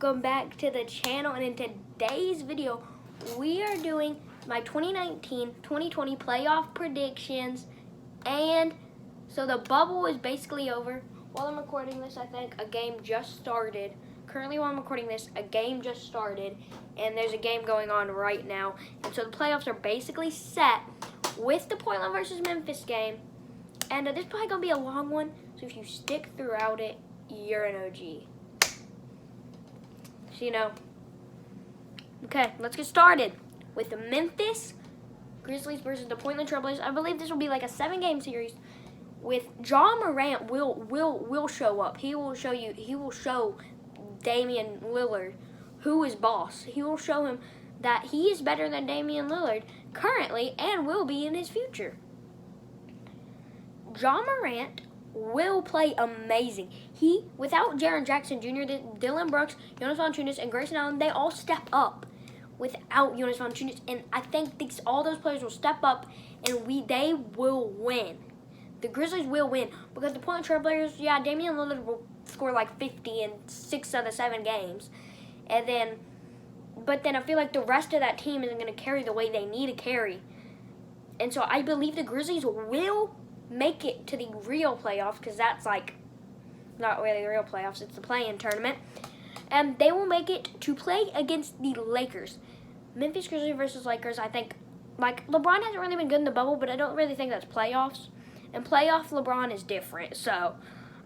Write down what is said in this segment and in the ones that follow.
welcome back to the channel, and in today's video we are doing my 2019-2020 playoff predictions. And so the bubble is basically over. While I'm recording this, I think a game just started. Currently while I'm recording this, a game just started, and there's a game going on right now. And so the playoffs are basically set with the Portland versus Memphis game. And this is probably going to be a long one, so if you stick throughout it, you're an OG. So, you know. Okay, let's get started with the Memphis Grizzlies versus the Portland Trailblazers. I believe this will be like a 7-game series with Ja Morant will show up. He will show Damian Lillard who is boss. He will show him that he is better than Damian Lillard currently and will be in his future. Ja Morant will play amazing. Without Jaren Jackson Jr., Dillon Brooks, Jonas Valanciunas, and Grayson Allen, they all step up without Jonas Valanciunas, and I think all those players will step up, and they will win. The Grizzlies will win because the Portland Trailblazers, yeah, Damian Lillard will score like 50 in 6 of the 7 games, but then I feel like the rest of that team isn't going to carry the way they need to carry, and so I believe the Grizzlies will make it to the real playoffs, because that's like not really the real playoffs, it's the play-in tournament, and they will make it to play against the Lakers. Memphis Grizzlies versus Lakers, I think, like, LeBron hasn't really been good in the bubble, but I don't really think that's playoffs, and playoff LeBron is different, so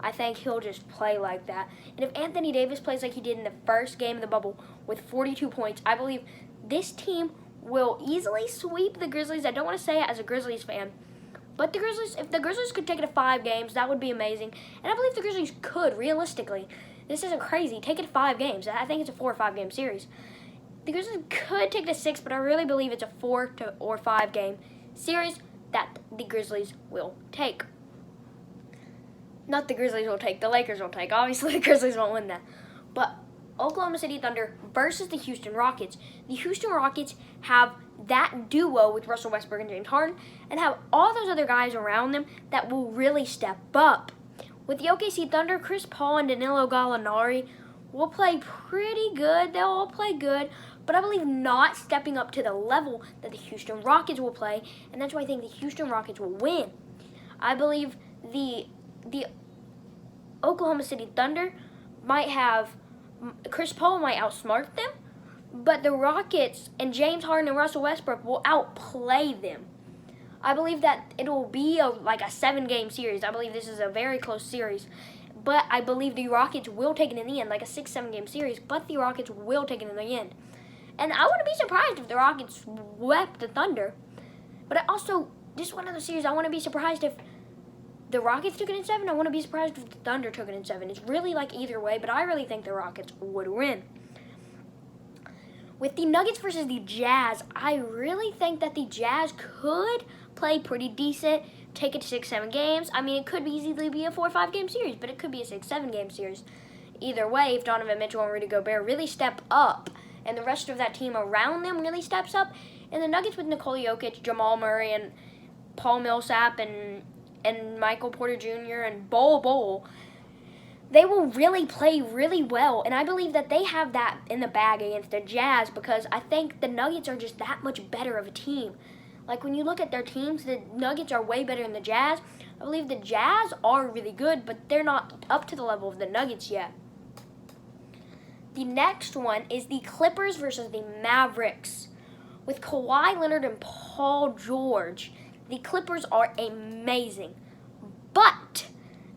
I think he'll just play like that. And if Anthony Davis plays like he did in the first game of the bubble with 42 points, I believe this team will easily sweep the Grizzlies. I don't want to say it as a Grizzlies fan, but if the Grizzlies could take it to 5 games, that would be amazing. And I believe the Grizzlies could, realistically. This isn't crazy. Take it to 5 games. I think it's a 4 or 5 game series. The Grizzlies could take it to 6, but I really believe it's a 4 or 5 game series that the Grizzlies will take. Not the Grizzlies will take, the Lakers will take. Obviously, the Grizzlies won't win that. But Oklahoma City Thunder versus the Houston Rockets. The Houston Rockets have that duo with Russell Westbrook and James Harden, and have all those other guys around them that will really step up. With the OKC Thunder, Chris Paul and Danilo Gallinari will play pretty good. They'll all play good, but I believe not stepping up to the level that the Houston Rockets will play, and that's why I think the Houston Rockets will win. I believe the Oklahoma City Thunder might have Chris Paul might outsmart them, but the Rockets and James Harden and Russell Westbrook will outplay them. I believe that it will be like a 7-game series. I believe this is a very close series, but I believe the Rockets will take it in the end, like a 6-7 game series, but the Rockets will take it in the end. And I wouldn't be surprised if the Rockets swept the Thunder, but this is one of the series I want to be surprised if the Rockets took it in 7. I want to be surprised if the Thunder took it in 7. It's really like either way, but I really think the Rockets would win. With the Nuggets versus the Jazz, I really think that the Jazz could play pretty decent, take it to 6-7 games. I mean, it could easily be a 4 or 5 game series, but it could be a 6-7 game series. Either way, if Donovan Mitchell and Rudy Gobert really step up, and the rest of that team around them really steps up, and the Nuggets with Nikola Jokic, Jamal Murray, and Paul Millsap, and Michael Porter Jr., and Bol, they will really play really well, and I believe that they have that in the bag against the Jazz, because I think the Nuggets are just that much better of a team. Like, when you look at their teams, the Nuggets are way better than the Jazz. I believe the Jazz are really good, but they're not up to the level of the Nuggets yet. The next one is the Clippers versus the Mavericks. With Kawhi Leonard and Paul George, the Clippers are amazing, but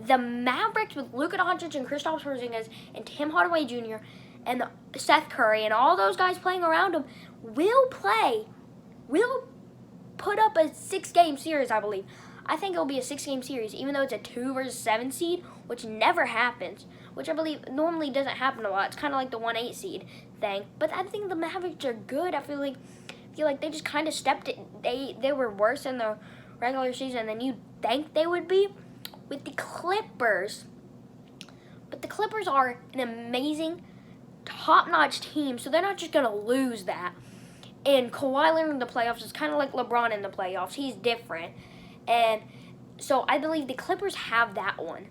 the Mavericks with Luka Doncic and Kristaps Porzingis and Tim Hardaway Jr. and Seth Curry and all those guys playing around them will put up a 6-game series, I believe. I think it'll be a 6-game series, even though it's a 2 versus 7 seed, which never happens, which I believe normally doesn't happen a lot. It's kind of like the 1-8 seed thing, but I think the Mavericks are good. I feel like they just kind of stepped it. They were worse in the regular season than you'd think they would be with the Clippers. But the Clippers are an amazing, top-notch team, so they're not just going to lose that. And Kawhi Leonard in the playoffs is kind of like LeBron in the playoffs. He's different. And so I believe the Clippers have that one.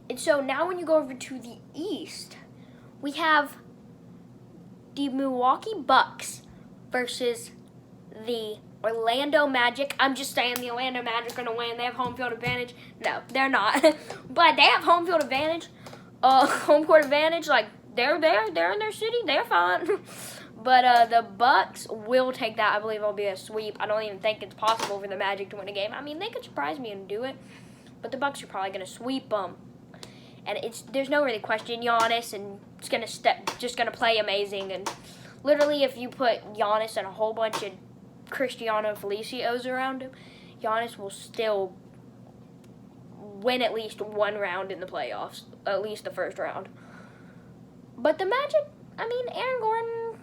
And so now when you go over to the East, we have the Milwaukee Bucks versus the Orlando Magic. I'm just saying the Orlando Magic are going to win. They have home field advantage. No, they're not. But they have home field advantage. Home court advantage. Like, they're there. They're in their city. They're fine. But the Bucks will take that. I believe it'll be a sweep. I don't even think it's possible for the Magic to win a game. I mean, they could surprise me and do it. But the Bucks are probably going to sweep them. And there's no really question. Giannis and just going to play amazing. And literally, if you put Giannis and a whole bunch of Cristiano Felicios around him, Giannis will still win at least one round in the playoffs, at least the first round. But the Magic, I mean, Aaron Gordon,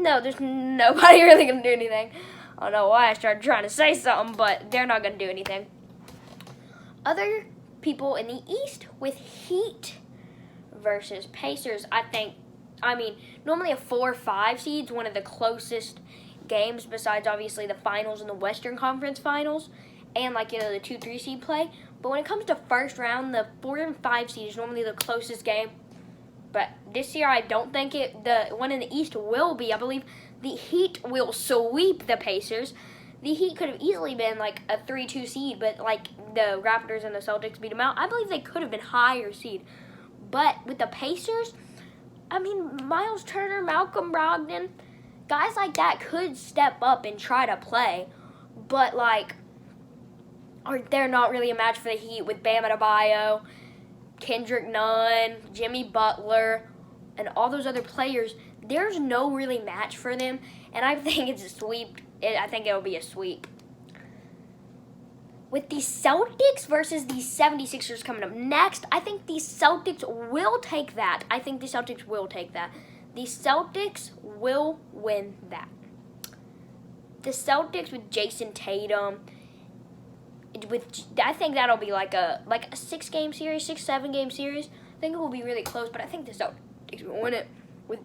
no, there's nobody really going to do anything. I don't know why I started trying to say something, but they're not going to do anything. Other people in the East with Heat versus Pacers, normally a 4-5 seed's one of the closest games besides obviously the finals and the Western Conference Finals and the 2-3 seed play. But when it comes to first round, the 4 and 5 seed is normally the closest game. But this year I don't think the one in the East will be. I believe the Heat will sweep the Pacers. The Heat could have easily been a 3-2 seed, but the Raptors and the Celtics beat them out. I believe they could have been higher seed. But with the Pacers, Miles Turner, Malcolm Brogdon, guys like that could step up and try to play. But, they're not really a match for the Heat with Bam Adebayo, Kendrick Nunn, Jimmy Butler, and all those other players. There's no really match for them, and I think it's a sweep. I think it'll be a sweep. With the Celtics versus the 76ers coming up next, I think the Celtics will take that. The Celtics will win that. The Celtics with Jason Tatum, I think that'll be like a 6-game series, 6-7 game series. I think it will be really close, but I think the Celtics will win it with,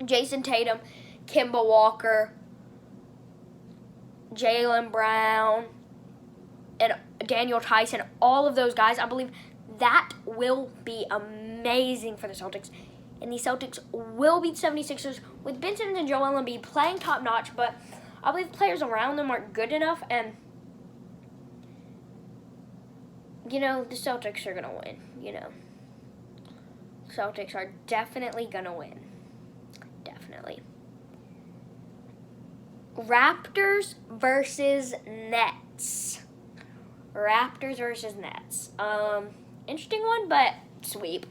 Jason Tatum, Kemba Walker, Jaylen Brown, and Daniel Tyson, all of those guys. I believe that will be amazing for the Celtics. And the Celtics will beat the 76ers with Ben Simmons and Joel Embiid playing top-notch, but I believe the players around them aren't good enough, and, the Celtics are going to win, Celtics are definitely going to win. Definitely. Raptors versus Nets. Interesting one, but sweep.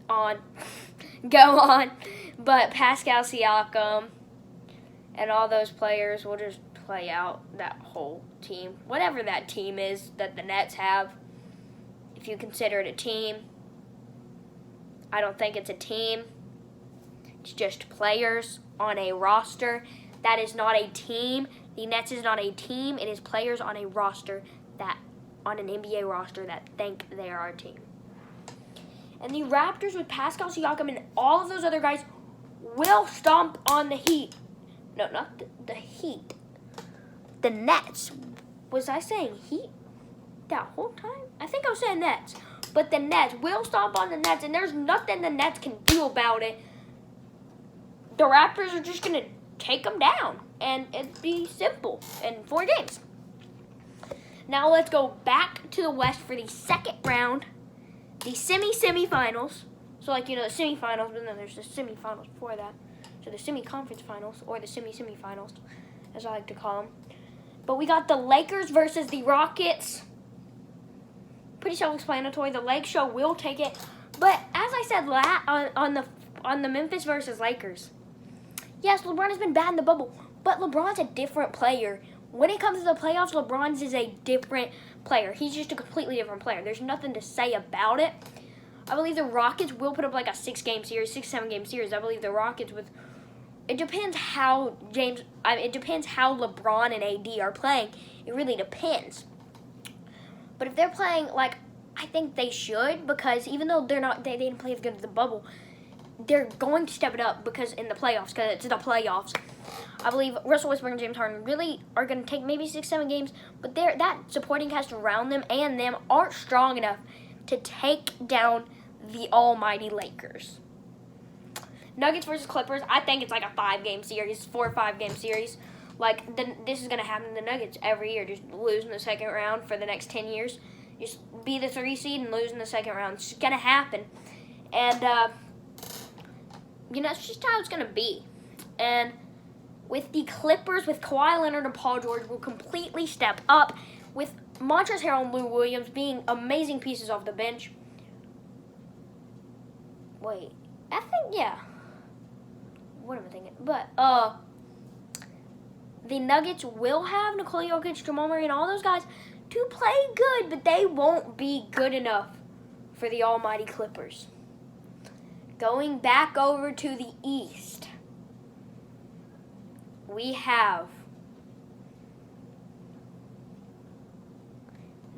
Go on. But Pascal Siakam and all those players will just play out that whole team. Whatever that team is that the Nets have, if you consider it a team. I don't think it's a team. It's just players on a roster. That is not a team. The Nets is not a team. It is players on a roster on an NBA roster that think they are a team. And the Raptors with Pascal Siakam and all of those other guys will stomp on the Heat. No, not the Heat. The Nets. Was I saying Heat that whole time? I think I was saying Nets. But the Nets will stomp on the Nets, and there's nothing the Nets can do about it. The Raptors are just going to take them down, and it'd be simple in 4 games. Now let's go back to the West for the second round, the semifinals. So, the semifinals, but then there's the semifinals before that. So the semi-conference finals, or the semifinals, as I like to call them. But we got the Lakers versus the Rockets. Pretty self-explanatory. The Lake Show will take it. But as I said on the Memphis versus Lakers, yes, LeBron has been bad in the bubble, but LeBron's a different player. When it comes to the playoffs, LeBron's is a different player. He's just a completely different player. There's nothing to say about it. I believe the Rockets will put up a 6-game series, 6-7 game series. I believe the Rockets it depends how LeBron and AD are playing. It really depends. But if they're playing I think they should, because even though they didn't play as good as the bubble, they're going to step it up because in the playoffs, because it's the playoffs. I believe Russell Westbrook and James Harden really are going to take maybe 6-7 games, but that supporting cast around them and them aren't strong enough to take down the almighty Lakers. Nuggets versus Clippers, I think it's like a 5-game series, 4 or 5-game series. Like, this is going to happen to the Nuggets every year, just lose in the second round for the next 10 years. Just be the 3 seed and lose in the second round. It's going to happen. And, that's just how it's going to be. And with the Clippers, with Kawhi Leonard and Paul George, will completely step up. With Montrezl Harrell and Lou Williams being amazing pieces off the bench. Wait, I think, yeah. What am I thinking? But, the Nuggets will have Nikola Jokic, Jamal Murray, and all those guys to play good, but they won't be good enough for the almighty Clippers. Going back over to the East, we have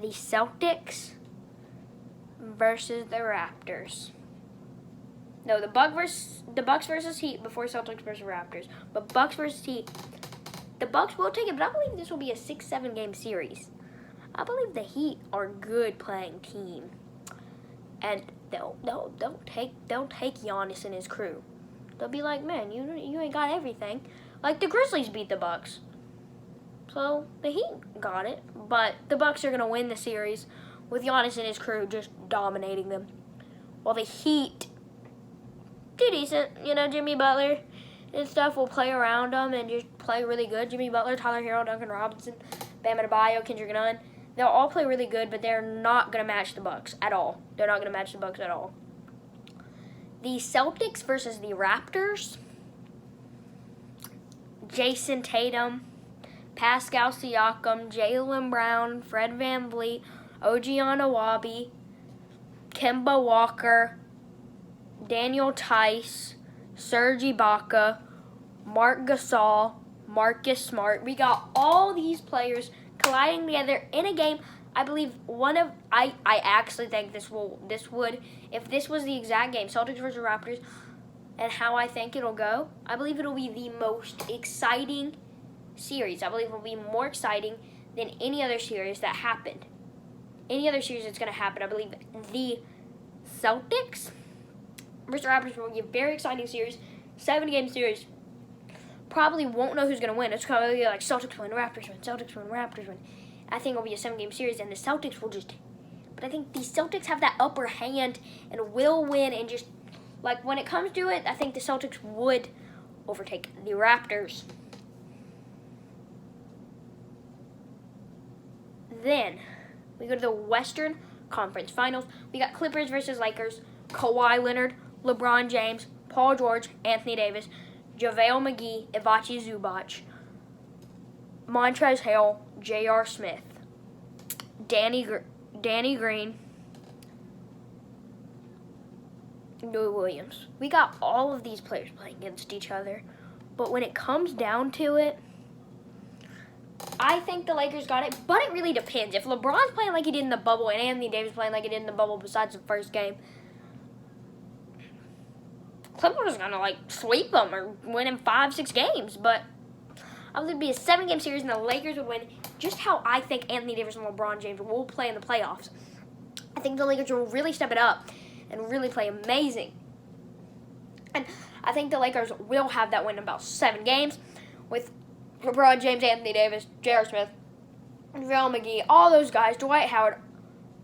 the Celtics versus the Raptors. No, the Bucks versus Heat before Celtics versus Raptors. But Bucks versus Heat. The Bucks will take it, but I believe this will be a 6-7 game series. I believe the Heat are a good playing team. And they'll take Giannis and his crew. They'll be like, man, you ain't got everything. Like the Grizzlies beat the Bucks. So the Heat got it. But the Bucks are gonna win the series with Giannis and his crew just dominating them. While the Heat do decent, Jimmy Butler and stuff will play around them and just play really good. Jimmy Butler, Tyler Herro, Duncan Robinson, Bam Adebayo, Kendrick Nunn. They'll all play really good, but they're not going to match the Bucks at all. They're not going to match the Bucks at all. The Celtics versus the Raptors. Jason Tatum, Pascal Siakam, Jaylen Brown, Fred VanVleet, OG Anunoby, Kemba Walker, Daniel Tice, Serge Ibaka, Marc Gasol, Marcus Smart. We got all these players colliding together in a game. I believe I actually think this would, if this was the exact game, Celtics versus Raptors, and how I think it'll go, I believe it'll be the most exciting series. I believe it'll be more exciting than any other series that happened. Any other series that's going to happen, I believe the Celtics versus Raptors will be a very exciting series. 7-game series. Probably won't know who's going to win. It's going to be like Celtics win, Raptors win, Celtics win, Raptors win. I think it'll be a 7-game series, and the Celtics will just... But I think the Celtics have that upper hand and will win, and just, like, when it comes to it, I think the Celtics would overtake the Raptors. Then, we go to the Western Conference Finals. We got Clippers versus Lakers, Kawhi Leonard, LeBron James, Paul George, Anthony Davis, JaVale McGee, Ivica Zubac, Montrezl Harrell, J.R. Smith, Danny Green, Lou Williams. We got all of these players playing against each other, but when it comes down to it, I think the Lakers got it, but it really depends. If LeBron's playing like he did in the bubble and Anthony Davis playing like he did in the bubble besides the first game, Clippers are going to, sweep them or win in 5-6 games. But I believe it'd be a 7-game series and the Lakers would win, just how I think Anthony Davis and LeBron James will play in the playoffs. I think the Lakers will really step it up and really play amazing. And I think the Lakers will have that win in about 7 games with LeBron James, Anthony Davis, J.R. Smith, JaVale McGee, all those guys, Dwight Howard.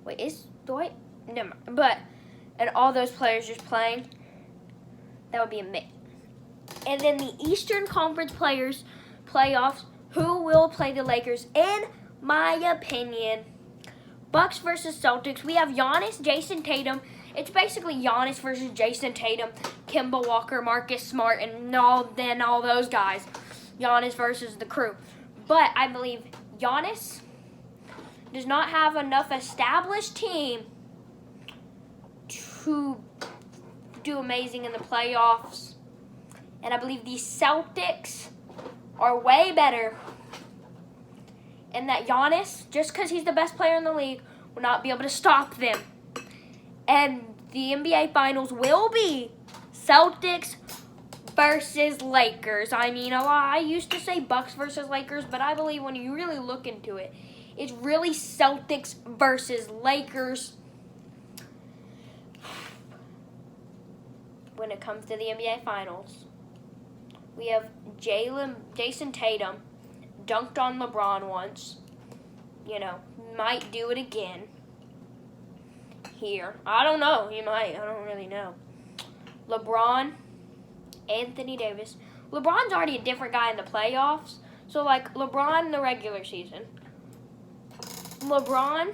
Wait, is Dwight? Never mind. But, and all those players just playing. That would be amazing. And then the Eastern Conference playoffs, who will play the Lakers? In my opinion, Bucks versus Celtics. We have Giannis, Jason Tatum. It's basically Giannis versus Jason Tatum, Kemba Walker, Marcus Smart, and all those guys. Giannis versus the crew. But I believe Giannis does not have enough established team to do amazing in the playoffs. And I believe the Celtics are way better. And that Giannis, just because he's the best player in the league, will not be able to stop them. And the NBA Finals will be Celtics versus Lakers. I mean, I used to say Bucks versus Lakers, but I believe when you really look into it, it's really Celtics versus Lakers. When it comes to the NBA Finals, we have Jason Tatum, dunked on LeBron once. You know, might do it again here. I don't know. He might. I don't really know. LeBron, Anthony Davis. LeBron's already a different guy in the playoffs. So, like, LeBron in the regular season. LeBron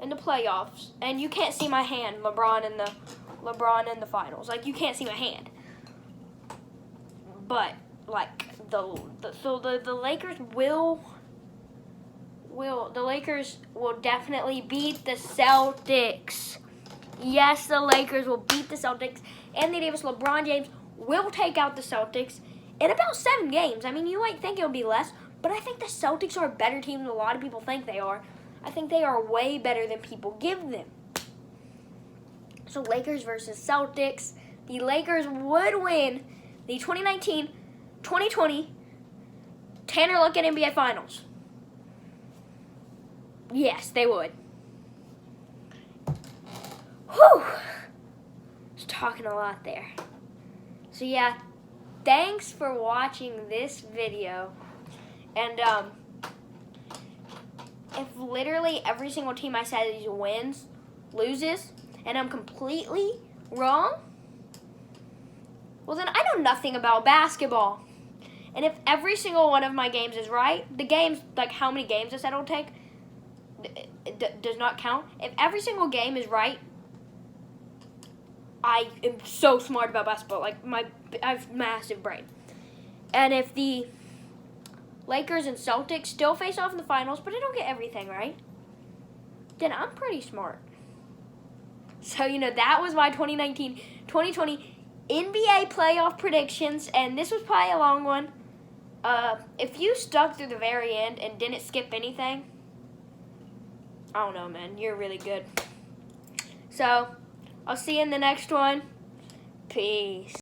in the playoffs. And you can't see my hand. LeBron in the finals. Like, you can't see my hand. But, like, the Lakers will definitely beat the Celtics. Yes, the Lakers will beat the Celtics. Anthony Davis, LeBron James will take out the Celtics in about 7 games. I mean, you might think it'll be less, but I think the Celtics are a better team than a lot of people think they are. I think they are way better than people give them. So Lakers versus Celtics. The Lakers would win the 2019-2020 Tanner Luckett NBA Finals. Yes, they would. Whew. Just talking a lot there. So yeah, thanks for watching this video. And if literally every single team I said wins, loses, and I'm completely wrong, well then I know nothing about basketball. And if every single one of my games is right, the games, like how many games I said it'll take, does not count. If every single game is right, I am so smart about basketball. Like I have a massive brain. And if the Lakers and Celtics still face off in the finals, but I don't get everything right, then I'm pretty smart. So, that was my 2019-2020 NBA playoff predictions, and this was probably a long one. If you stuck through the very end and didn't skip anything, I don't know, man. You're really good. So, I'll see you in the next one. Peace.